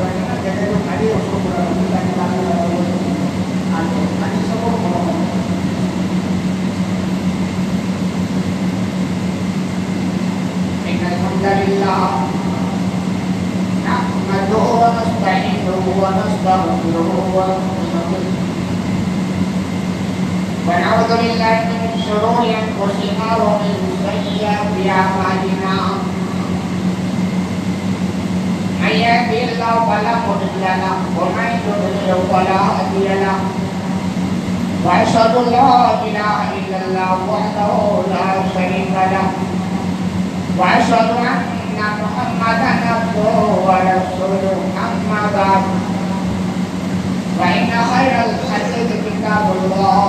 کریں نا جگہ جو خالی ہے اس کو پورا کرنے تاکہ باقی آگے آگے سب کو فالو کریں. إن الحمد لله نحمده ونستعينه ونستغفره ونعوذ بالله من شرور أنفسنا ومن سيئات أعمالنا من يهده الله فلا مضل له ومن يضلل فلا هادي له وأشهد أن لا إله إلا الله وحده لا شريك له وأشهد أن محمدا عبده ورسوله أما بعد فإن خير الحديث كتاب الله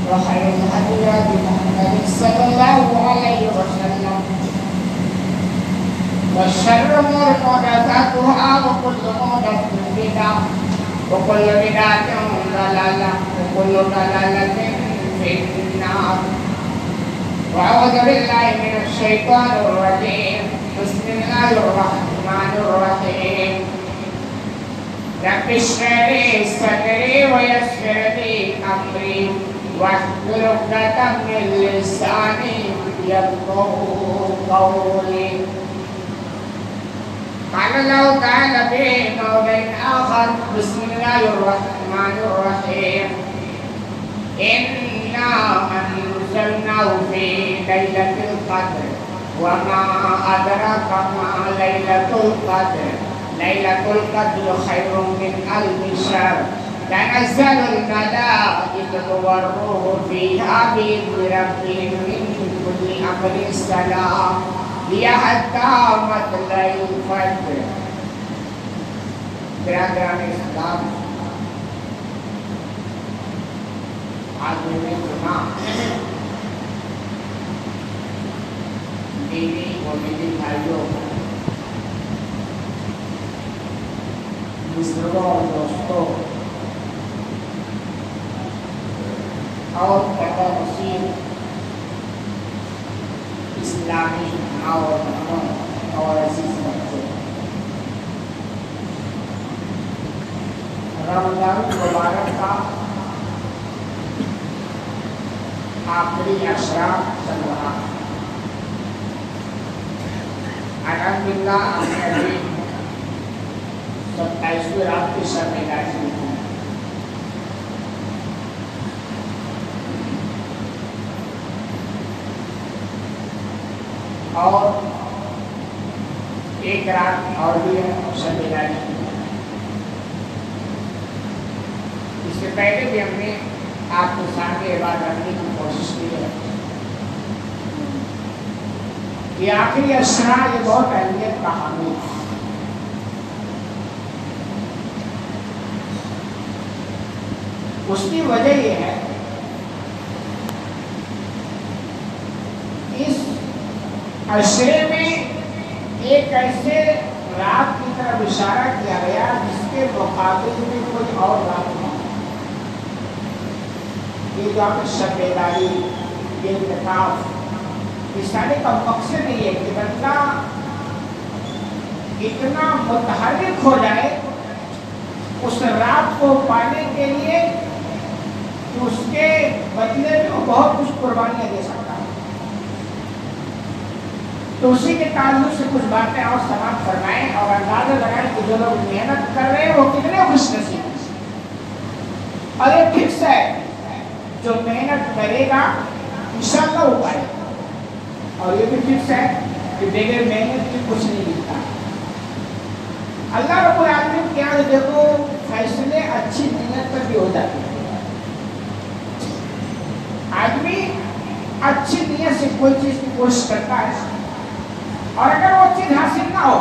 وخير الهدي هدي محمد صلى الله عليه وسلم وشر الأمور محدثاتها وكل محدثة بدعة وكل بدعة ضلالة وكل ضلالة في النار. وأعوذ بالله من الشيطان الرجيم. بسم الله الرحمن الرحيم. رب اشرح لي صدري ويسر لي أمري واحلل عقدة من لساني يفقهوا قولي. قال الله تعالى في موضع آخر. بسم الله الرحمن الرحيم. إنا أنزلناه في ليلة القدر وما أدراك ما ليلة القدر. ليلة القدر خير من ألف شهر. تنزل الملائكة والروح فيها بإذن ربهم من كل أمر سلام هي حتى مطلع الفجر. برادران اسلام، آج میں نے سنا میری اور میری بھائیوں، بزرگوں اور دوستوں اور پردہ نشین اسلامی ماں اور بہنوں اور عزیز بچوں، رمضان مبارک کا آخری عشرہ چل رہا. الحمدللہ ہم نے ابھی 27ویں رات کی شب معراج کی. اور ایک رات اور بھی ہے شب معراج کی. اس سے پہلے بھی ہم نے آپ کے سامنے یہ بات رکھنے کی کوشش کی ہے. یہ آخری عشرہ یہ بہت اہمیت کا حامل ہے. اس کی وجہ یہ ہے اس عشرے میں ایک ایسے رات کی طرف اشارہ کیا گیا جس کے مقابل میں کوئی اور رات نہیں. یہ جو آپ شب بیداری، یہ اعتکاف، اس سارے کا مقصد یہ ہے کہ بندہ اتنا متحرک ہو جائے اس رات کو پانے کے لیے کہ اس کے بدلے میں وہ بہت کچھ قربانیاں دے سکتا ہے. تو اسی کے تعلق سے کچھ باتیں اور سماعت فرمائیں اور اندازہ لگائیں کہ جو لوگ محنت کر رہے ہیں وہ کتنے خوش نصیب ہیں. اور یہ فکس ہے، جو محنت کرے گا انشاءاللہ وہ پائے گا. اور یہ بھی فکس ہے کہ بغیر محنت کی کچھ نہیں ملتا. اللہ رب العالمین کے یہاں دیکھو فیصلے اچھی نیت پر بھی ہو جاتے ہیں. آدمی اچھی نیت سے کوئی چیز کی کوشش کرتا ہے اور اگر وہ چیز حاصل نہ ہو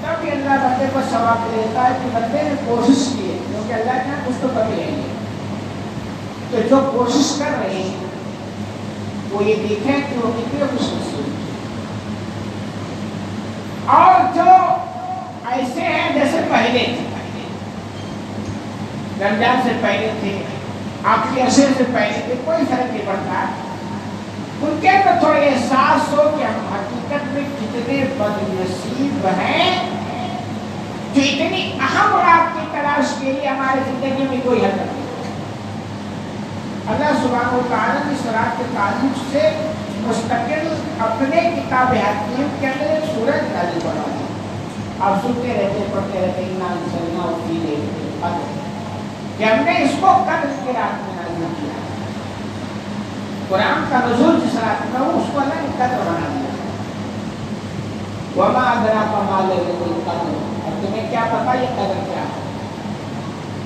تب بھی اللہ بندے کو ثواب دیتا ہے کہ بندے نے کوشش کی ہے، کیونکہ اللہ کے یہاں کچھ تو کمی نہیں ہے. تو جو کوشش کر رہے ہیں وہ یہ دیکھیں کہ وہ کتنے خوش نصیب ہیں. اور جو ایسے ہیں جیسے پہلے تھے، رمضان سے پہلے تھے، آخری عشرے سے پہلے تھے، کوئی فرق نہیں پڑتا. ان کے اندر تھوڑا احساس ہو کہ ہم حقیقت میں کتنے بد نصیب ہیں جو اتنی اہم رات کی تلاش کے لیے ہمارے زندگی میں کوئی حل نہیں. اللہ سبحانہ و تعالیٰ نے اس رات کے تعلق سے مستقل اپنے کتاب حکیم کے اندر ایک سورج نازل بنا دی. آپ سنتے رہتے پڑھتے رہتے کہ ہم نے اس کو قدر کی رات میں نازل کیا. قرآن کا نزول جس رات میں ہو اس کو اللہ نے قدر بنا دیا. وما ادراک ما لیلۃ القدر. اب تمہیں کیا پتا یہ قدر کیا ہے؟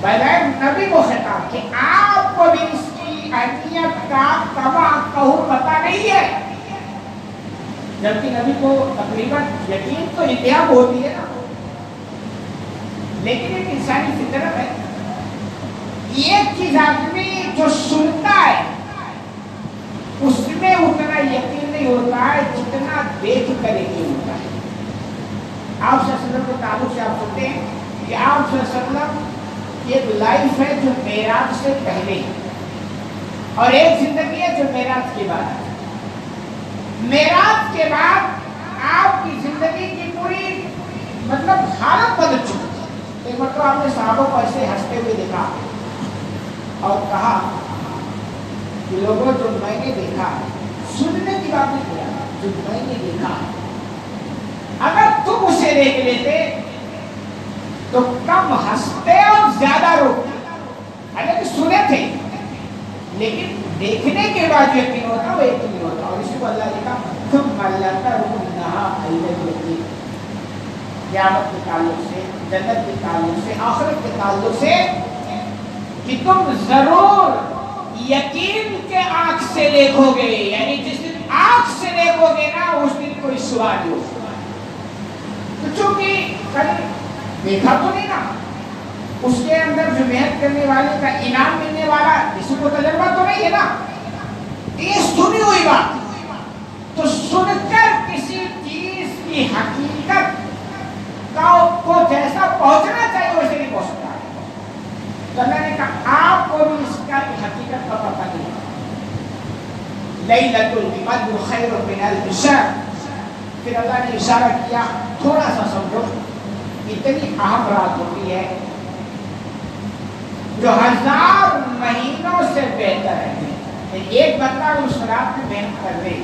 بغیر نبی کو خطاب کہ آپ کو بھی اس کی اہمیت کا کما کہوں پتا نہیں ہے. جبکہ نبی کو تقریباً یقین تو انتہا ہوتی ہے نا، لیکن ایک انسانی فطرت ہے. ایک چیز آدمی جو سنتا ہے اس میں اتنا یقین نہیں ہوتا ہے جتنا دیکھ کر یقین ہوتا ہے. آپ صلی اللہ علیہ وسلم کے تعلق سے آپ سنتے ہیں کہ آپ صلی اللہ علیہ وسلم کی ایک لائف ہے جو معراج سے پہلے اور ایک زندگی ہے جو معراج کے بعد. معراج کے بعد آپ کی زندگی کی پوری مطلب حالت بدل چکی. ایک مرتبہ آپ نے صحابہ کو ایسے ہنستے ہوئے دیکھا اور کہا کہ لوگوں جو میں نے دیکھا، سننے کی بات نہیں کیا، جو میں نے دیکھا اگر تم اسے دیکھ لیتے تو کم ہنستے اور زیادہ روتے. حالانکہ سنے تھے لیکن دیکھنے کے بعد یقین ہوتا وہ یقین ہوتا. اور اسی کو اللہ نے کہا ثم لترونها عین الیقین. قیامت کے تعلق سے، جنت کے تعلق سے، آخرت کے تعلق سے کہ تم ضرور یقین کے آنکھ سے دیکھو گے. یعنی جس دن آنکھ سے دیکھو گے نا اس دن کوئی سوال نہیں ہوگا. تو چونکہ کل دیکھا تو نہیں نا، اس کے اندر جو محنت کرنے والے کا انعام ملنے والا کسی کو تجربہ تو نہیں ہے نا. یہ سنی ہوئی بات. تو سن کر کسی چیز کی حقیقت کو جیسا پہنچنا چاہیے ویسے نہیں پہنچ سکتا. تو اللہ نے کہا آپ کو بھی اس کا حقیقت کا پتہ نہیں. لیلۃ القدر خیر من الف شہر. پھر اللہ نے اشارہ کیا تھوڑا سا سمجھو، اتنی اہم رات ہوتی ہے جو 1000 مہینوں سے بہتر ہے. ایک بندہ اس رات میں محنت کر لے،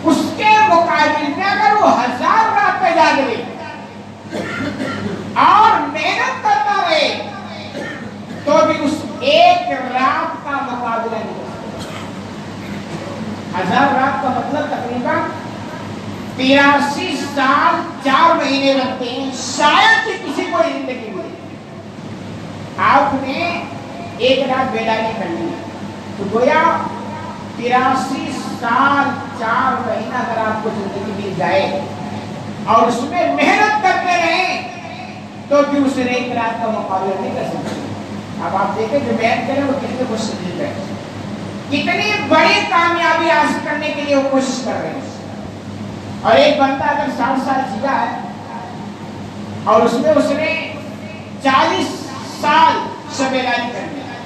اس کے مقابل میں اگر وہ 1000 رات پہ جاگ لے اور محنت کرتا رہے تو بھی اس ایک رات کا مقابلہ نہیں کر سکتا. 1000 رات کا مطلب تقریباً 83 سال 4 مہینے لگتے ہیں. شاید کہ کسی کو زندگی ملے. آپ نے ایک رات بیداری کر لی تو گویا 83 سال 4 مہینہ اگر آپ کو زندگی مل جائے اور اس میں محنت کرتے رہیں تو بھی اس نے ایک رات کا مقابلہ نہیں کر سکتے. اب آپ دیکھیں جو محنت کریں وہ کتنے خوش دل ہے، کتنی بڑی کامیابی حاصل کرنے کے لیے وہ کوشش کر رہے ہیں. اور ایک بندہ اگر 60 سال جیا ہے اور اس میں اس نے 40 سال شب لاری کرنی ہے،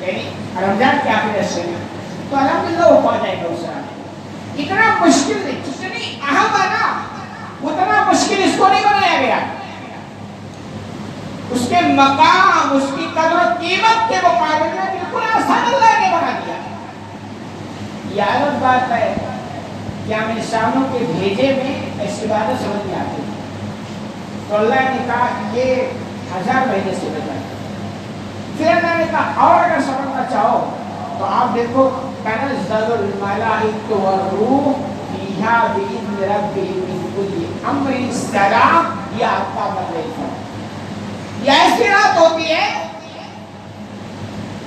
یعنی رمضان کے آخری حصے میں، تو الحمدللہ وہ پہنچ جائے گا اس رات. اتنا مشکل نہیں، جتنی اہم ہے نا اتنا مشکل اس کو نہیں بنایا گیا. اس کے مقام، اس کی قدر و قیمت کے مقابلے میں بالکل آسان اللہ نے بنا دیا. یہ الگ بات ہے کہ ہم انسانوں کے بھیجے میں ایسی باتیں سمجھ میں آتی. تو اللہ نے کہا یہ 1000 مہینے سے بتا. پھر اللہ نے کہا اور اگر سمجھنا چاہو تو آپ دیکھو تنزل الملائکۃ والروح فیہا بإذن ربہم من کل امر سلام. یہ آپ کا مطلب ہے یہ ایسی رات ہوتی ہے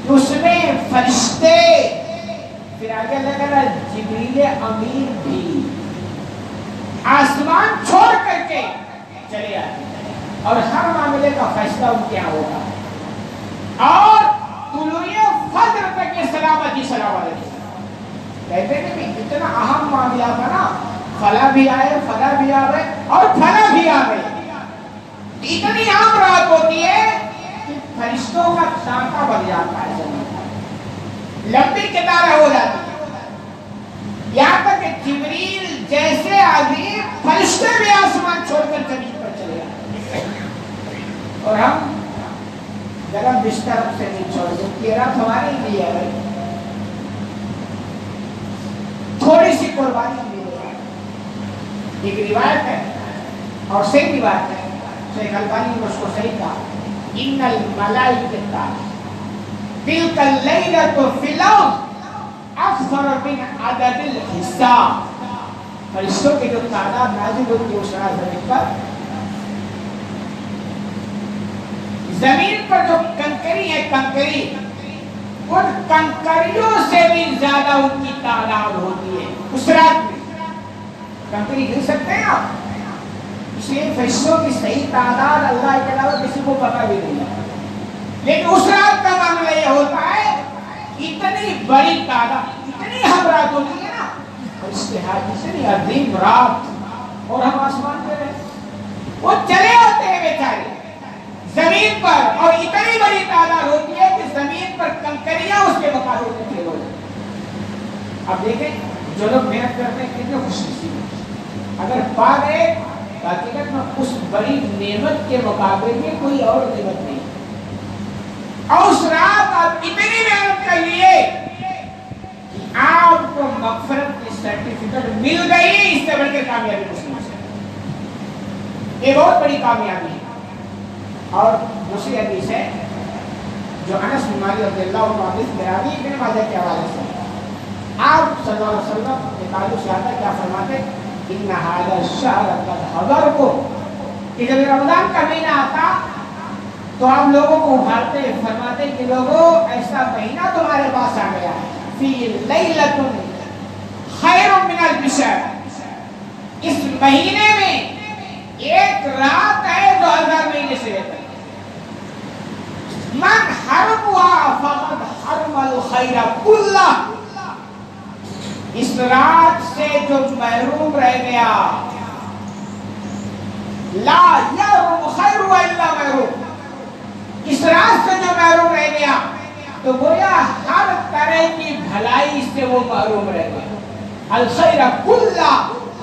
کہ اس میں فرشتے، پھر آگے لگا جبریل امین بھی آسمان چھوڑ کر کے چلے آتے ہیں اور ہر معاملے کا فیصلہ ان کے یہاں ہوگا. اور طلوع فجر تک یہ سلامتی سلامتی کہتے ہیں کہ اتنا اہم معاملہ تھا نا، فلاں بھی آئے، فلاں بھی آئے اور فلاں بھی آئے. اتنی عام رات ہوتی ہے کہ فرشتوں کا تانتا بن جاتا ہے، لمبی قطاریں ہو جاتی ہے. یہاں تک کہ جبریل جیسے عظیم فرشتے بھی آسمان چھوڑ کر زمین پر چلے جاتے. اور ہم ذرا بستر سے نہیں چھوڑ دیں، یہ رات ہمارے لیے ہے، تھوڑی سی قربانی ملے گا۔ ایک روایت ہے اور صحیح روایت ہے، شیخ البانی نے اس کو صحیح کہا، ان الملائکۃ تلک اللیلۃ فی الارض اکثر من عدد الحساب، فرشتوں کی جو تعداد نازل ہوتی ہے اس رات زمین پر، زمین پر جو کنکری ہے، کنکری، ان کنکریوں سے بھی زیادہ ان کی تعداد ہوتی ہے اس رات میں۔ کنکری گر سکتے ہیں آپ، اس لیے فرشتوں کی صحیح تعداد اللہ کے علاوہ کسی کو پتہ بھی نہیں ہے، لیکن اس رات کا معاملہ یہ ہوتا ہے اتنی بڑی تعداد، اتنی ہم رات ہوتی ہے نا، اور اس کے ہاتھ اتنی عظیم رات، اور ہم آسمان پہ رہے، وہ چلے ہوتے ہیں بیچارے زمین پر، اور اتنی بڑی تعداد ہوتی ہے کہ زمین پر کنکریاں اس کے مقابلے میں کھیل ہو جاتی ہیں۔ اب دیکھیں جو لوگ محنت کرتے ہیں کتنے خوش نصیب ہیں، اگر پا گئے حقیقت میں اس بڑی نعمت کے مقابلے میں کوئی اور نعمت نہیں، اور اس رات آپ اتنی محنت کر لیے کہ آپ کو مغفرت کی سرٹیفکیٹ مل گئی، اس سے بڑھ کے کامیابی کچھ نہیں ہے، یہ بہت بڑی کامیابی ہے۔ اور دوسری حدیث ہے جو انس بن مالک رضی اللہ عنہ حدیث براوی ابن ماجہ کے حوالے سے، آپ صلی اللہ علیہ وسلم کے تعلق سے آتا ہے، کیا فرماتے ہیں، ان ھذا الشہر قد حضرکم، کہ جب رمضان کا مہینہ آتا تو آپ لوگوں کو ابھارتے فرماتے کہ لوگوں ایسا مہینہ تمہارے پاس آ گیا ہے، فی لیلۃ خیر من الف شہر، اس مہینے میں ایک رات ہے 2000 مہینے سے بہتر، من حرمها فقد حرم الخیر کلہ، اس رات سے جو محروم رہ گیا، لا یحرم خیر الا محروم، اس رات سے جو محروم رہ گیا تو گویا ہر طرح کی بھلائی سے وہ محروم رہ گیا، الخیر کلہ،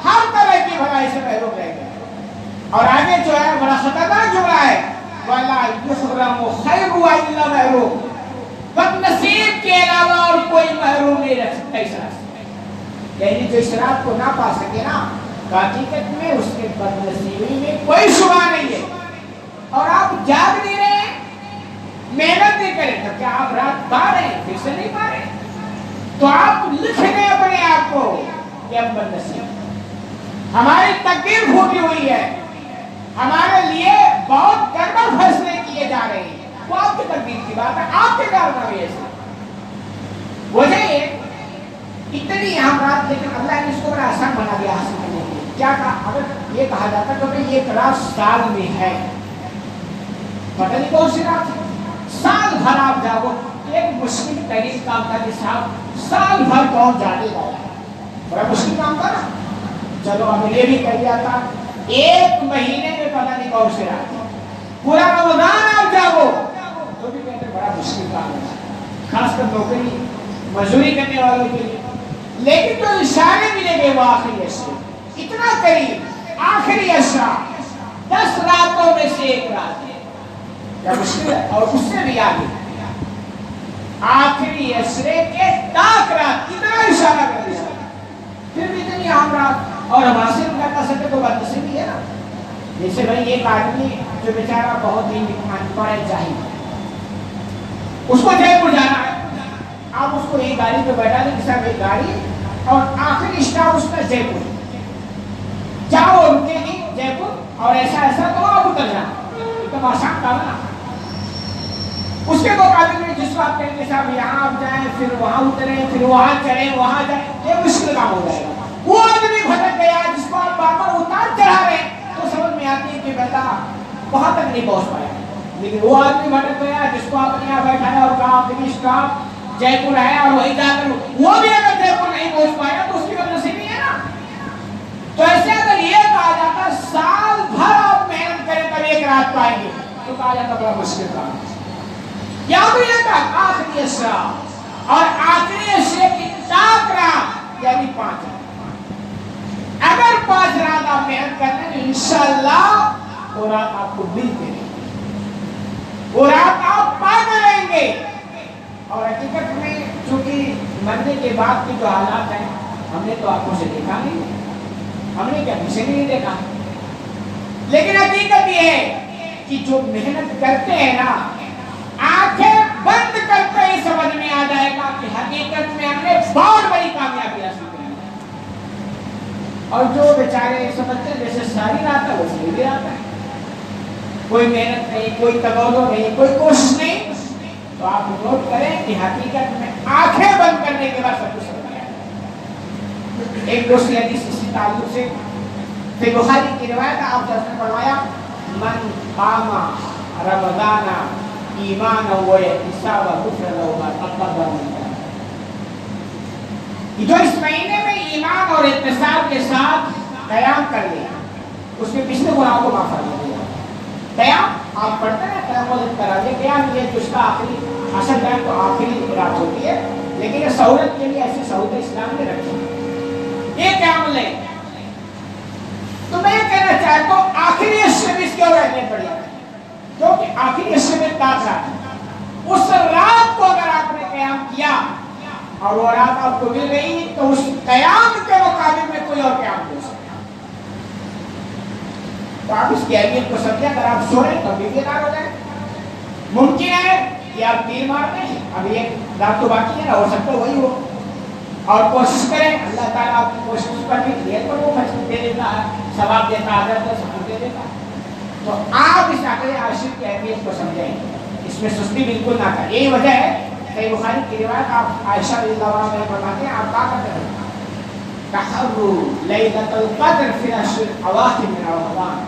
ہر طرح کی بھلائی سے محروم رہ گیا۔ اور آگے جو ہے بڑا خطرناک جملہ ہے، وَلَا يُحْرَمُ خَيْرُ إِلَّا مَحْرُومٌ، بد نصیب کے علاوہ اور کوئی محروم نہیں رکھ سکتا اس رات سے، یعنی جو اس رات کو نہ پا سکے نا، حقیقت میں اس کے بد نصیبی میں کوئی شبہ نہیں ہے۔ اور آپ جاگ نہیں رہے، محنت نہیں کریں، تو کیا آپ رات پا رہے ہیں؟ پھر سے نہیں پا رہے، تو آپ لکھ دیں اپنے آپ کو کہ ہم بد نصیب، ہماری تقدیر پھوٹی ہوئی ہے، ہمارے لیے بہت گڑبڑ فیصلے کیے جا رہے ہیں، وہ آپ کی تقدیر کی بات ہے، آپ کے کارنامے ایسے وجہ یہ اتنی اہم رات، لیکن اللہ نے اس کو بڑا آسان بنا دیا حاصل کرنے کے لیے۔ کیا کہا؟ اگر یہ کہا جاتا کہ یہ رات سال میں ہے، پتہ نہیں کون سی رات ہے، سال بھر آپ جاگو، ایک مشکل ترین کام تھا کہ صاحب سال بھر کون جاگے گا، بڑا مشکل کام تھا نا، چلو اب یہ بھی کر دیا تھا، ایک مہینے میں پتہ نہیں کون سی رات ہے، پورا رمضان آپ جاگو تو بھی کہتے بڑا مشکل کام ہے، خاص کر نوکری مزدوری کرنے والوں کے لیے، لیکن جو اشارے ملیں گے وہ آخری اشرا، اتنا قریب آخری اشرا، 10 راتوں میں سے ایک رات ہے، کیا مشکل ہے؟ اور اس سے بھی آگے آخری اشرے کے تاک رات، اتنا اشارہ کر دیا، پھر بھی اتنی عام رات، اور ہم حاصل نہ کر سکتے تو بات نصیبی ہے نا۔ جیسے بھائی ایک آدمی جو بیچارہ بہت ہی پڑھے جاہل، اس کو جے پور جانا ہے، آپ اس کو ایک گاڑی پہ بیٹھا دیں کہ صاحب ایک گاڑی اور آخری اسٹاپ اس کا جے پور، جاؤ رکے گی جے پور اور ایسا ایسا تو آپ اتر جانا، ایک آسان کام نا۔ اس کے مقابلے میں جس کو آپ کہیں گے صاحب یہاں آپ جائیں پھر وہاں اتریں پھر وہاں چڑھیں وہاں جائیں، یہ مشکل کام ہو جائے گا۔ وہ آدمی بھٹک گیا جس کو آپ بار بار اتار چڑھا رہے ہیں تو سمجھ میں آتی ہے کہ بیٹا وہاں تک نہیں پہنچ پایا، لیکن وہ آدمی بھٹک گیا جس کو آپ نے یہاں بیٹھایا اور کہا آپ کی اسٹاپ جے پور ہے اور وہی جا کر وہ بھی اگر جے پور نہیں پہنچ پایا تو اس کی بد نصیبی ہے نا۔ تو ایسے اگر یہ کہا جاتا سال بھر آپ محنت کریں تب ایک رات پائیں گے تو کہا جاتا بڑا مشکل کام ہے۔ یا تو یہ کہا آخری اشرا، اور آخری اشرے کی تاک رات یعنی 5 رات، اگر 5 رات آپ محنت کرتے ہیں تو انشاءاللہ وہ رات آپ کو ملتے رہے، وہ رات آپ پاتے رہیں گے. اور حقیقت میں چونکہ مرنے کے بعد کے جو حالات ہیں ہم نے تو آنکھوں سے دیکھا نہیں, ہم نے کیا کسی نے نہیں دیکھا, لیکن حقیقت یہ ہے کہ جو محنت کرتے ہیں نا, آنکھیں بند کرتے ہی سمجھ میں آ جائے گا کہ حقیقت میں ہم نے بہت بڑی کامیابی حاصل کی. اور جو بیچارے سمجھتے ہیں جیسے ساری رات ہے وہ سیدھی رات ہے, کوئی محنت نہیں, کوئی تگودو نہیں, کوئی کوشش نہیں, تو آپ نوٹ کریں کہ حقیقت میں آنکھیں بند کرنے کے بعد سب کچھ ہو گیا. ایک دوسری حدیث اسی تعلق سے فی بخاری کی روایت ہے, آپ نے فرمایا من قام رمضان ایمانا و احتسابا غفر له ما تقدم من ذنبه. جو اس مہینے میں ایمان اور احتساب کے ساتھ قیام کر لیا اس کے پچھلے گناہوں کو معاف کر دیا. قیام آپ پڑھتے ہیں قیام و تراویح, قیام یہ جو اس کا آخری اصل ٹائم تو آخری رات ہوتی ہے, لیکن یہ سہولت کے لیے ایسی سہولت اسلام نے رکھی ہے. یہ قیام لیں تو میں یہ کہنا چاہتا ہوں آخری حصے میں اس کے اور اہمیت پڑی ہے, کیونکہ آخری حصے میں طاقت, اس رات کو اگر آپ نے قیام کیا اور وہ رات آپ کو مل گئی تو اس قیام کے مقابل میں کوئی اور قیام نہیں ہو سکتا. تو آپ اس کی اہمیت کو سمجھیں. اگر آپ سو رہے ہیں تو بھی بیدار ہو جائیں. ممکن ہے کہ آپ تیر مار دیں, اب ایک رات تو باقی ہے نا, ہو سکتا ہے وہی ہو, اور کوشش کریں, اللہ تعالیٰ آپ کی کوشش پر بھی نیت پر وہ دے دیتا ہے, ثواب دیتا ہے, حضرت ثواب دے دیتا ہے. تو آپ اس آخری عاشق کی اہمیت کو سمجھیں, اس میں سستی بالکل نہ کریں. یہی وجہ ہے صحیح بخاری کی روایت آپ عائشہ رضی اللہ عنہا فرماتے ہیں آپ کیا کرتے ہیں, تحروا لیلۃ القدر فی العشر الاواخر من رمضان,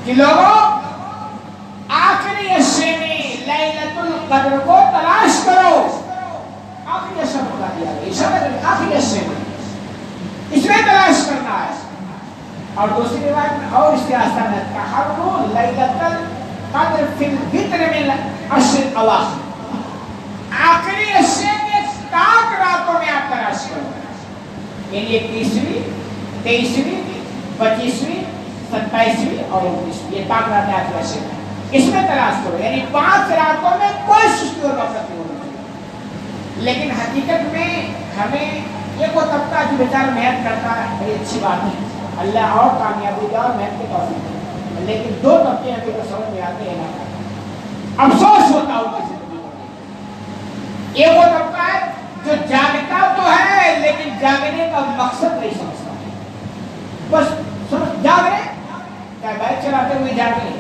کہ لوگوں آخری حصے میں لیلۃ القدر کو تلاش کرو. آخری حصہ بتا دیا گیا, آخری حصے میں اس میں تلاش کرنا ہے. اور دوسری روایت میں اور استحسان ہے, تحروا لیلۃ القدر فی الوتر من العشر الاواخر, آخری حصے کے تاک راتوں میں آپ تلاش کرو. یعنی 21ویں, 23ویں, 25ویں, 27ویں اور 29ویں, یہ تاک راتیں آخری حصے میں, اس میں تلاش کرو. یعنی 5 راتوں میں کوئی سستی اور غفلت نہیں ہونا چاہیے. لیکن حقیقت میں ہمیں یہ وہ طبقہ جو بیچارہ محنت کرتا ہے بڑی اچھی بات ہے, اللہ اور کامیابی دے اور محنت کے توفیق دے, لیکن دو طبقے ہمیں تو سمجھ میں آتے ہیں نا, افسوس ہوتا ہے ان کی زندگی میں. یہ وہ طبقہ ہے جو جاگتا تو ہے لیکن جاگنے کا مقصد نہیں سمجھتا, بس جاگ رہے, چاہے بائک چلاتے ہوئے جاگ رہے,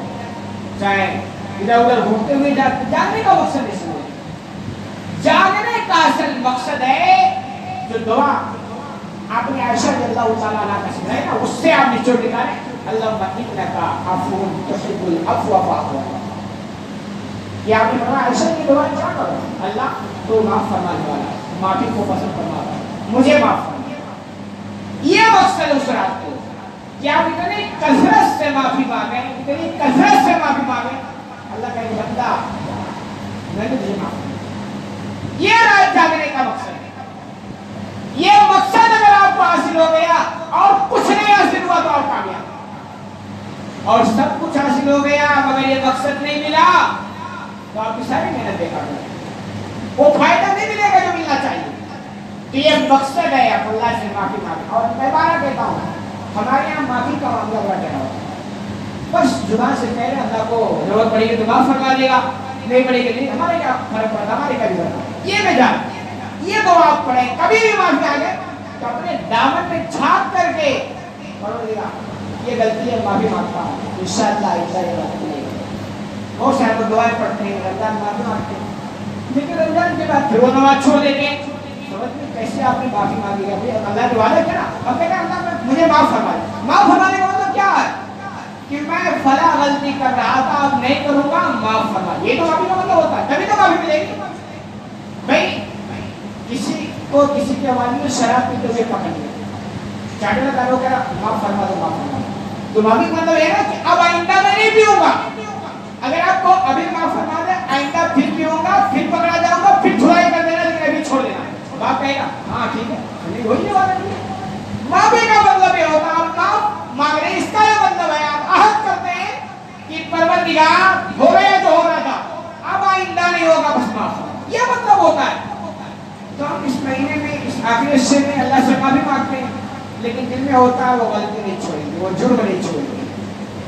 چاہے ادھر ادھر گھومتے ہوئے جاگنے کا مقصد نہیں سمجھتے. جاگنے کا اصل مقصد ہے جو دعا آپ نے عائشہ رضی اللہ تعالیٰ عنہ کا سکھایا نا, اس سے آپ نچوڑ نکالیں, اللہم انک عفو تحب العفو فاعف عني. یہ آپ نے فرمایا عائشہ کی دعا کیا کرو, اللہ تو معاف فرمانے والا, معافی کو پسند فرماتا ہے, مجھے معاف فرما. یہ مقصد اس رات کو کہ آپ اتنی کثرت سے معافی مانگیں, اتنی کثرت سے معافی مانگیں, اللہ کا یہ بندہ میں نے تجھے معاف کیا. یہ رات جاگنے کا مقصد ہے. یہ مقصد اگر آپ کو حاصل ہو گیا اور کچھ نہیں حاصل ہوا تو آپ کامیاب, اور سب کچھ حاصل ہو گیا مگر یہ مقصد نہیں ملا تو آپ کی ساری محنت بیکار ہو جائے, وہ فائدہ نہیں ملے گا جو ملنا چاہیے. تو یہ مقصد ہے, آپ اللہ سے معافی مانگیں. اور میں بارہ کہتا ہوں ہمارے یہاں معافی کا معاملہ بڑا ٹھہرا ہوتا ہے, بس زبان سے کہہ رہے اللہ کو ضرورت پڑے گی تو معاف فرما دے گا, نہیں پڑے گی نہیں, ہمارے کیا فرق پڑتا, ہمارے کیا بھی. یہ میں جان یہ دعا آپ پڑھیں, کبھی بھی معافی آ گئے تو اپنے دامن میں چھاپ کر کے پڑھو گے یہ غلطی ہے, معافی مانگتا ہوں, انشاءاللہ ایسا یہ بات نہیں ہے. بہت سارے لوگ دعائیں پڑھتے ہیں, رمضان معافی مانگتے ہیں, لیکن رمضان کے بعد پھر وہ نماز چھوڑ دیتے ہیں. سمجھ میں کیسے آپ نے معافی مانگی ہے, اللہ کے وعدہ کیا نا, اب کہتے ہیں اللہ مجھے معاف فرما دے. معاف فرمانے کا مطلب کیا ہے کہ میں فلاں غلطی کر رہا تھا اب نہیں کروں گا, معاف فرما. یہ تو معافی کا مطلب ہوتا ہے, تبھی تو معافی ملے گی. بھائی کسی کو کسی کے حوالے میں شراب پیتے ہوئے پکڑ لیا, چاٹے میں دارو کہا معاف فرما دو, معاف فرما دو, تو معافی کا مطلب ہے نا کہ اب آئندہ میں نہیں پیوں گا. اگر آپ کو ابھی معاف فرما دے, آئندہ پھر پیوں گا, پھر پکڑا جاؤں گا, پھر چھڑائی کر دینا, لیکن ابھی چھوڑ دینا. باپ کہے گا ہاں ٹھیک ہے, وہی نہیں والا نہیں. معافی کا مطلب یہ ہوتا ہے آپ معاف مانگ رہے, اس کا یہ مطلب ہے آپ عہد کرتے ہیں کہ پروردگار ہو گیا جو ہو رہا تھا, ہوگا بس معاف ہوگا، یہ مطلب ہوتا ہے۔ تو ہم اس مہینے میں اس آخری حصے میں اللہ سے معافی مانگتے ہیں، لیکن دل میں ہوتا ہے وہ غلطی نہیں چھوڑیں گے، وہ جرم نہیں چھوڑیں گے،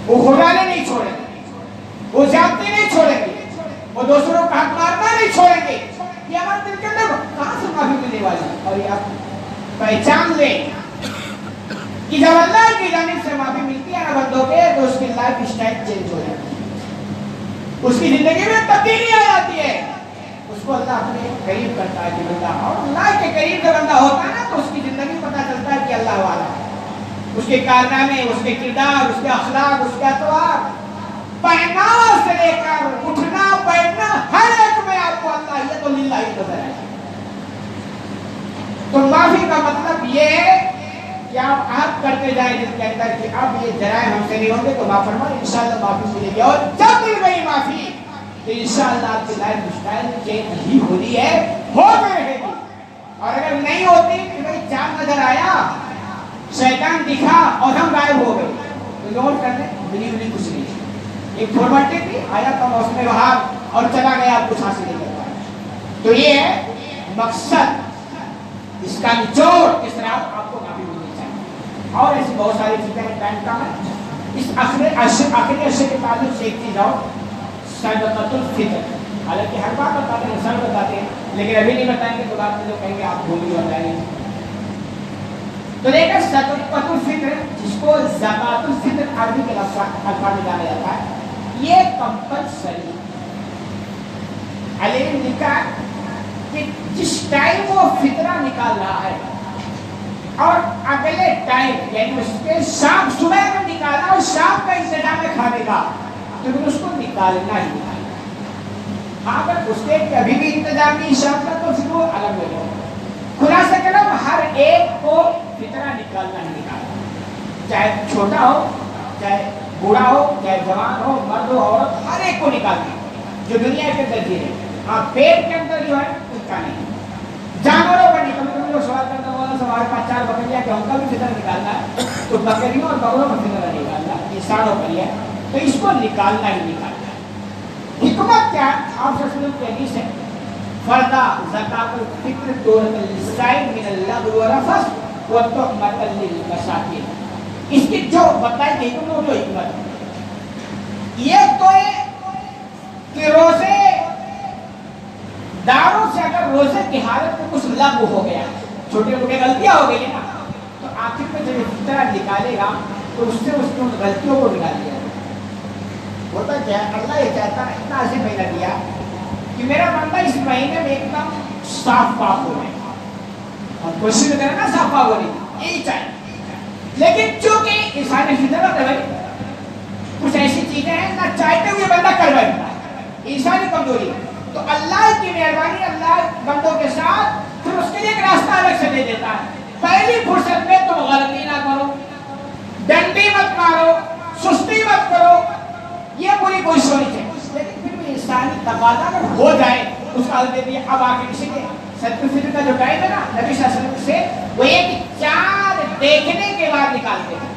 وہ خدانے نہیں چھوڑیں گے، وہ زیادتی نہیں چھوڑیں گے، وہ دوسروں کا حق مارنا نہیں چھوڑیں گے۔ یہ ہمارے دل کے اندر کہاں سے معافی ملنے والی ہے؟ اور یہ آپ پہچان لیں کہ جب اللہ کی جانب سے معافی ملتی ہے نا بندوں کے، تو اس کی لائف اسٹائل چینج ہو جاتی ہے، اس کی زندگی میں تبدیلی آ جاتی ہے، اس کو اللہ اپنے قریب کرتا ہے کہ بندہ، اور اللہ کے قریب جو بندہ ہوتا ہے نا تو اس کی زندگی پتہ چلتا ہے کہ اللہ والا ہے، اس کے کارنامے، اس کے کردار، اس کے اخلاق، اس کے اطوار، پہناوا سے لے کر اٹھنا بیٹھنا ہر ایک میں آپ کو اللہیت و للہیت نظر آئے گی۔ تو معافی کا مطلب یہ ہے کہ آپ عہد کرتے جائیں دل کے اندر کہ اب یہ جرائم ہم سے نہیں ہوں گے، تو معاف فرمائیں، انشاءاللہ معافی ملے گی، اور جب مل گئی معافی تو انشاءاللہ آپ کی لائف اسٹائل چینج ہی ہو رہی ہے، ہو رہے گی۔ اور اگر نہیں ہوتی کہ بھائی چاند نظر آیا، شیطان دکھا اور ہم غائب ہو گئے، تو نوٹ کر لیں بلی بلی کچھ نہیں، ایک فارمیلٹی تھی، آیا تھا موسم بہار اور چلا گیا، آپ کچھ حاصل نہیں کر پائے۔ تو یہ ہے مقصد، اس کا نچوڑ کس طرح آپ کو معافی ملنی چاہیے۔ اور ایسی بہت ساری چیزیں ہیں، ٹائم کم ہے۔ اس آخری عرصے کے تعلق سے ایک چیز اور، صدقۃ الفطر، حالانکہ ہر بات بتاتے ہیں، سر بتاتے ہیں، لیکن ابھی نہیں بتائیں گے تو بعد میں جو کہیں گے آپ بھول ہی بتائیں گے۔ تو دیکھیں صدقۃ الفطر، جس کو زکوٰۃ الفطر عربی کے الفاظ میں جانا جاتا ہے، یہ کمپلسری علیہ لکھا کہ جس ٹائم وہ فطرہ نکال رہا ہے اور اگلے ٹائم یعنی اس کے شام صبح میں نکالا اور شام کا انتظام ہے کھانے کا، تو پھر اس کو نکالنا ہی نکالنا۔ ہاں اگر اس کے ابھی بھی انتظام نہیں شام کا تو پھر وہ الگ ہو جائے۔ خلاصہ کرم ہر ایک کو فطرہ نکالنا ہی نکالنا، چاہے چھوٹا ہو، چاہے بوڑھا ہو، چاہے جوان ہو، مرد ہو، عورت، ہر ایک کو نکالنا جو دنیا کے اندر جی رہے۔ ہاں پیٹ کے اندر جو ہے اس کا نہیں، جانوروں کا نہیں۔ کبھی لوگ سوال کرتے ہیں ہمارے پاس 4 بکریاں کہ ان کا بھی فطر نکالنا ہے، تو بکریوں اور بکروں کا فطر نکالنا ہے، انسانوں پر ہے، تو اس کو نکالنا ہی نکالنا ہے۔ حکمت کیا ہے؟ آپ صلی اللہ علیہ وسلم کی حدیث ہے، فرض زکوٰۃ الفطر دورۃ للصائم من اللغو والرفث وتحمۃ للمساکین۔ اس کی جو بتائی گئی تو جو حکمت ہے، یہ تو ہے کہ روزے داروں سے اگر روزے کی حالت میں کچھ لغو ہو گیا، چھوٹے موٹے غلطیاں ہو گئی نا، تو آخر میں جب اس طرح نکالے گا تو اس سے اس کی ان غلطیوں کو نکال دیا۔ ہوتا کیا ہے، اللہ یہ چاہتا ہے اتنا عظیم مہینہ دیا کہ میرا بندہ اس مہینے میں ایک دم صاف پاک ہو جائے، اور کوشش کرے نا صاف پاک ہونے کی، یہی چاہیے۔ لیکن چونکہ انسانی فطرت ہے بھائی، کچھ ایسی چیزیں ہیں نہ چاہتے ہوئے بندہ کر بیٹھتا ہے، انسانی کمزوری ہے، تو اللہ کی مہربانی اللہ بندوں کے ساتھ پھر اس کے لیے ایک راستہ الگ سے دے دیتا ہے۔ پہلی فرصت میں تم غلطی نہ کرو، ڈنڈی مت مارو، سستی مت کرو، یہ پوری کوشش ہونی چاہیے۔ لیکن پھر بھی انسانی تقاضا اگر ہو جائے اس کا حل دے دیا۔ اب آگے کسی کے صدقۃ الفطر کا جو ٹائم ہے نا نبی صلی اللہ علیہ وسلم سے، وہ یہ کہ چاند دیکھنے کے بعد نکالتے ہیں،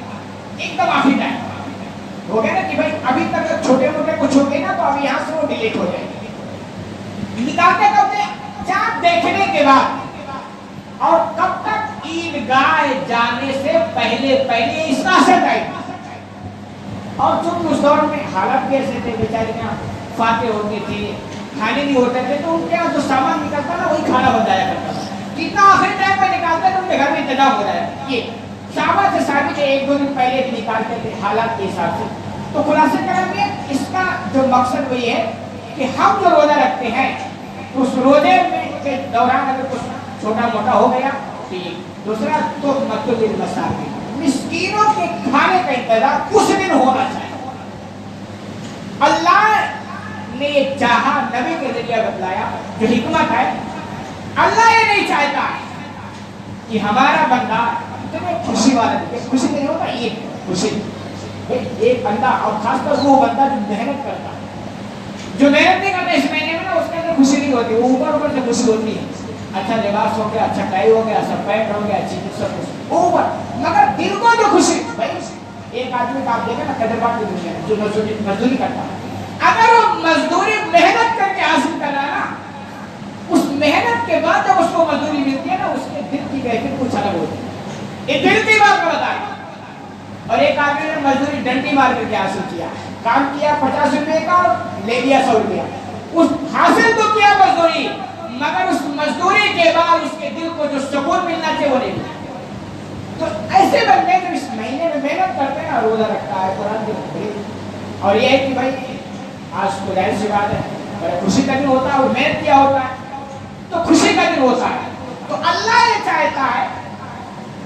ایک دم آخری ٹائم ہو گیا نا کہ بھائی ابھی تک چھوٹے موٹے کچھ ہو گئے نا تو اب یہاں سے وہ ڈیلیٹ ہو جائے گی۔ نکالتے کب تھے؟ چاند دیکھنے کے بعد، اور کب تک؟ عیدگاہ جانے سے پہلے پہلے، اس کا اثر ٹائم۔ اور چونکہ اس دور میں حالات بھی ایسے تھے، بیچارے کے یہاں فاتح ہوتے تھے، کھانے نہیں ہوتے تھے، تو ان کے یہاں جو سامان نکلتا نا وہی کھانا بن جایا کرتا تھا۔ جتنا آخری ٹائم پہ نکالتے تھے ان کے گھر میں انتظام ہو جایا۔ یہ صحابہ سے ثابت ہے، 1-2 دن پہلے بھی نکالتے تھے حالات کے حساب سے۔ تو خلاصہ کریں گے اس کا جو مقصد وہی ہے کہ ہم جو روزہ رکھتے ہیں اس روزے میں کے دوران اگر کچھ چھوٹا موٹا ہو گیا تو یہ دوسرا تو مطلب للمساکین، مسکینوں کے کھانے کا انتظام اس دن ہونا چاہیے۔ اللہ نے یہ چاہا، نبی کے ذریعے بتلایا، جو حکمت ہے، اللہ یہ نہیں چاہتا کہ ہمارا بندہ اتنے خوشی والا دے، خوشی نہیں ہوتا یہ خوشی، ایک بندہ اور خاص کر وہ بندہ جو محنت کرتا ہے، جو محنت نہیں کرتا اس مہینے میں نا اس کے اندر خوشی نہیں ہوتی، وہ اوپر سے خوشی ہوتی ہے، اچھا لباس ہو گیا، اچھا ٹائی ہو گیا، سب پینٹ ہو گیا، اچھی سب کچھ اوپر، مگر دل کو جو خوشی بھائی، ایک آدمی کا آپ دیکھیں نا قدر بات کی دنیا جو مزدوری کرتا ہے، اگر وہ مزدوری محنت کر کے حاصل کر رہا ہے نا محنت کے بعد جب اس کو مزدوری ملتی ہے نا اس کے دل کی کیفیت کچھ الگ ہوتی ہے. یہ دل کی بات بتائی. اور ایک آدمی نے مزدوری ڈنڈی مار کر کے حاصل کیا, کام کیا 50 روپے کا لے لیا 100 روپیہ. اس حاصل تو کیا مزدوری, مگر اس مزدوری کے بعد اس کے دل کو جو سکون ملنا چاہیے وہ نہیں ملا. تو ایسے بندے جو اس مہینے میں محنت کرتے ہیں, روزہ رکھتا ہے, قرآن کی اور یہ ہے کہ بھائی آج تو ظاہر سی بات ہے بڑا خوشی کا دن ہوتا ہے اور محنت کیا ہوتا ہے تو خوشی کا دن ہوتا ہے. تو اللہ یہ چاہتا ہے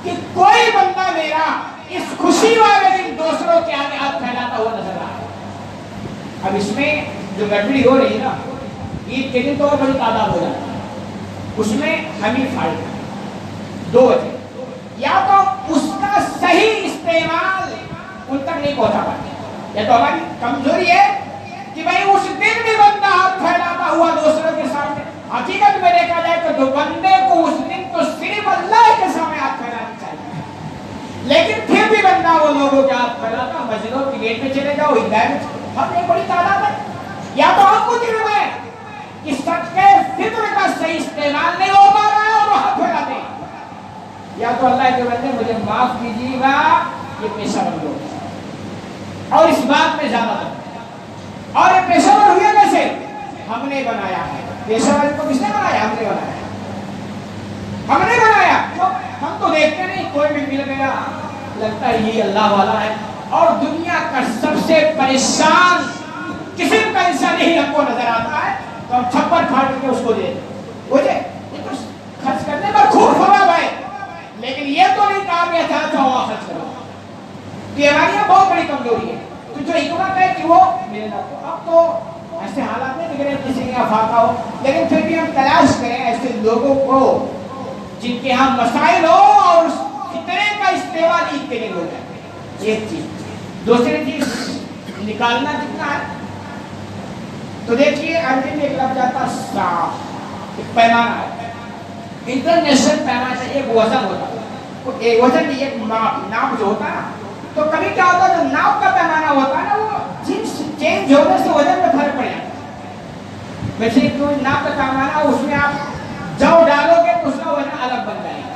کہ کوئی بندہ میرا اس خوشی والے دن دوسروں کے آگے ہاتھ پھیلاتا ہوا نظر آئے. اب اس میں جو گڑبڑی ہو رہی ہے نا, عید کے دن تو اور بڑی تعداد ہو جاتی ہے, اس میں ہمیں فائدہ دو وجہ. یا تو اس کا صحیح استعمال ان تک نہیں پہنچا پاتے, یا تو ہماری کمزوری ہے کہ بھائی اس دن بھی بندہ ہاتھ پھیلاتا ہوا دوسروں کے سامنے. حقیقت میں دیکھا جائے تو بندے کو اس دن تو صرف اللہ کے سامنے ہاتھ پھیلانا چاہیے, لیکن پھر بھی بندہ وہ لوگوں کے ہاتھ پھیلاتا. مسجدوں کی گیٹ پہ چلے جاؤ, ہدایت میں ہم ایک بڑی تعداد ہے. یا تو ہم کو دل میں کہ صدقے فطر کا صحیح استعمال نہیں ہو پا رہا ہے اور وہ ہاتھ پھیلاتے ہیں, یا تو اللہ کے بندے مجھے معاف کیجیے گا یہ پیشہ ور لوگ اور اس بات میں زیادہ تر. اور یہ پیشہ ور ہوئے کیسے؟ ہم نے بنایا ہے. پیشہ ور کو کس نے بنایا؟ ہم نے بنایا. ہم نے بنایا. ہم تو دیکھتے نہیں, کوئی بھی مل گیا لگتا ہے یہ اللہ والا ہے, اور دنیا کا سب سے پریشان قسم کا انسان یہی ہم کو نظر آتا ہے تو ہم چھپر پھاڑ کے اس کو دے دیں. یہ تو خرچ کرنے پر خوب ثواب ہے, لیکن یہ تو نہیں کہا کہ اچھا ہوا خرچ کرو. یہ ہماری یہاں بہت بڑی کمزوری ہے. تو جو حکمت ہے کہ وہ اب تو ایسے حالات نہیں بگڑے کسی کے یہاں فاقہ ہو, لیکن پھر بھی ہم تلاش کریں ایسے لوگوں کو جن کے یہاں مسائل ہو اور اس فطرے کا استعمال عید کے لیے ہو جائے. ایک چیز. دوسری چیز نکالنا کتنا ہے تو دیکھیے عربی میں ایک لفظ آتا صاف, ایک پیمانہ ہے, انٹرنیشنل پیمانہ ہے. ایک وزن ہوتا ہے, ایک وزن نہیں, ایک ناپ جو ہوتا ہے نا, تو کبھی کیا ہوتا ہے جو ناپ کا پیمانہ ہوتا ہے نا وہ جنس چینج ہونے سے وزن میں فرق پڑ جاتا ہے. ویسے جو ناپ کا پیمانہ اس میں آپ جو ڈالو گے تو اس کا وزن الگ بن جائے گا,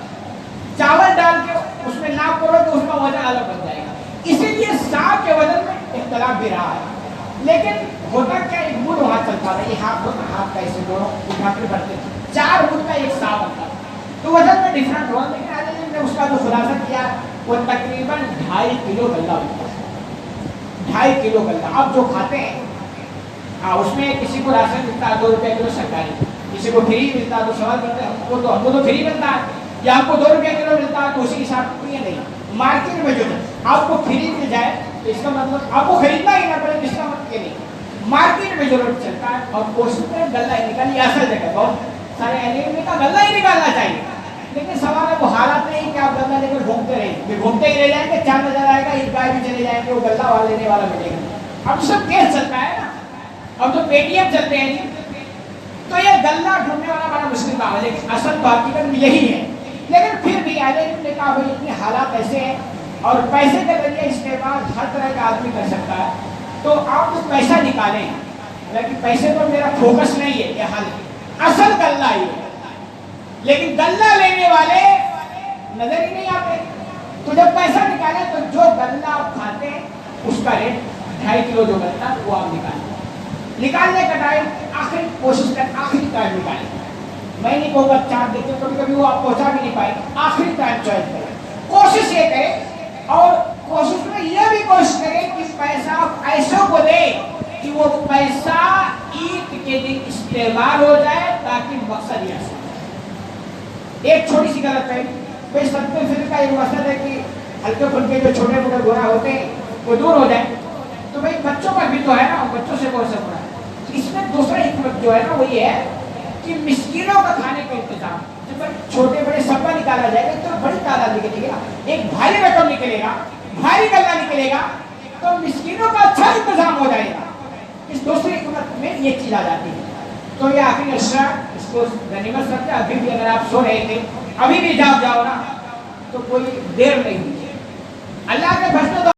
چاول ڈال کے اس میں ناپ کرو تو اس کا وزن الگ بن جائے گا. اسی لیے صاف کے وزن میں اختلاف بھی رہا ہے. لیکن ہوتا کیا, ایک مڈ وہاں چلتا تھا, یہ ہاتھ کا ایسے دونوں اٹھا کر بڑھتے, 4 مڈ کا ایک صاف بنتا تھا, تو وزن میں ڈفرنٹ ہوا. لیکن آج نے اس کا جو خلاصہ کیا وہ تقریباً 2.5 کلو غلہ ہوتا ہے. 2.5 کلو غلہ آپ جو کھاتے ہیں, اس میں کسی کو راشن ملتا ہے 2 روپے کلو سرکاری, کسی کو فری ملتا ہے. تو سوال کرتے ہیں ہم کو تو فری ملتا ہے, یا آپ کو 2 روپے کلو ملتا ہے, تو اسی حساب سے نہیں. مارکیٹ میں جو آپ کو فری مل جائے تو اس کا مطلب آپ کو خریدنا ہی نہ پڑے, اس کا مطلب یہ نہیں. مارکیٹ میں جو ریٹ چلتا ہے اور کوشش میں غلہ ہی نکالی, اصل جگہ بہت سارے اہل کا غلہ ہی نکالنا چاہیے. لیکن سوال ہے وہ حالات نہیں کہ آپ غلہ لے کر گھومتے رہیں, گھومتے ہی رہ جائیں گے, چاند نظر آئے گا, عید گاہ بھی چلے جائیں گے, وہ غلہ والا لینے والا ملے گا. اب سب کیس چلتا ہے نا, اب تو پے ٹی ایم چلتے ہیں جی, تو یہ غلہ ڈھونڈنے والا بڑا مشکل کام ہے. لیکن اصل تو حقیقت میں یہی ہے. لیکن پھر بھی اہل علم نے کہا بھائی اتنے حالات ایسے ہیں اور پیسے کے ذریعے استعمال ہر طرح کا آدمی کر سکتا ہے, تو آپ تو پیسہ نکالیں. لیکن پیسے پر میرا فوکس نہیں ہے, یہ حل ہے, اصل غلہ ہی ہے. لیکن غلہ لینے والے نظر ہی نہیں آتے. تو جب پیسہ نکالیں تو جو غلہ آپ کھاتے ہیں اس کا ریٹ 2.5 کلو جو غلہ وہ آپ نکالیں. نکالنے کا ٹائم آخری کوشش کریں, آخری ٹائم نکالیں. میں نہیں کہوں گا 4 دیکھیں, کبھی کبھی وہ آپ پہنچا بھی نہیں پائے. آخری ٹائم چوائس کریں, کوشش یہ کریں, اور کوشش میں یہ بھی کوشش کریں کہ پیسہ ایسوں کو دیں کہ وہ پیسہ عید کے دن استعمال ہو جائے تاکہ مقصد یہ حاصل. ایک چھوٹی سی غلط ہے بھائی, صدقے فطر کا یہ مقصد ہے کہ ہلکے پھلکے جو چھوٹے موٹے گناہ ہوتے ہیں وہ دور ہو جائیں. تو بھائی بچوں کا بھی تو ہے نا, بچوں سے کون سا گناہ ہے. اس میں دوسرا حکمت جو ہے نا وہ یہ ہے کہ مسکینوں کا کھانے کا انتظام, جب چھوٹے بڑے سب کا نکالا جائے گا تو بڑی تعداد نکلے گا, ایک بھاری رقم نکلے گا, بھاری غلہ نکلے گا, تو مسکینوں کا اچھا انتظام ہو جائے گا. اس دوسری حکمت میں یہ چیز آ جاتی ہے. تو یہ آخری اشرا اس کو غنیمت سمجھا. ابھی بھی اگر آپ سو رہے تھے ابھی بھی جاؤ نا تو کوئی دیر نہیں ہوئی. اللہ کے